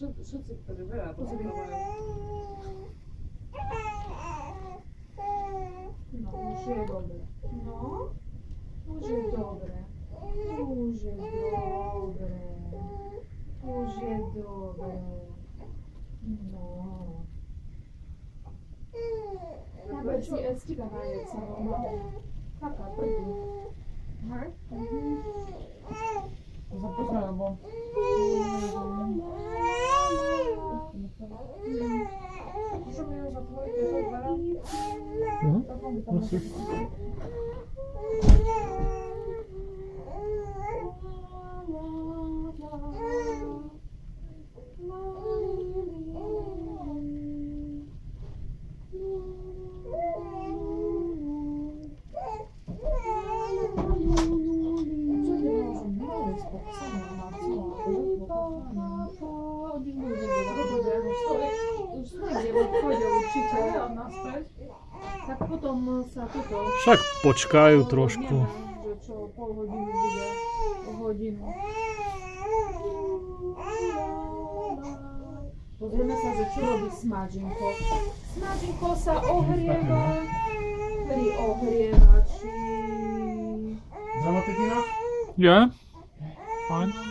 Що це перебирає? No, už je dobre. No, už je dobre. Už je dobre. Už je dobre. No. Naber si estika vajec, no. Taká prvú. Hej? Запускай, бо. Що мені заплатити за двора? Tak potom sa toto... Však počkajú trošku. Neviem, že čo, pol hodinu bude, hodinu. Pozrieme sa, že čo robí smažinko. Smažinko sa ohrieva pri ohrievači. Dramatikina? Ja? Fajn.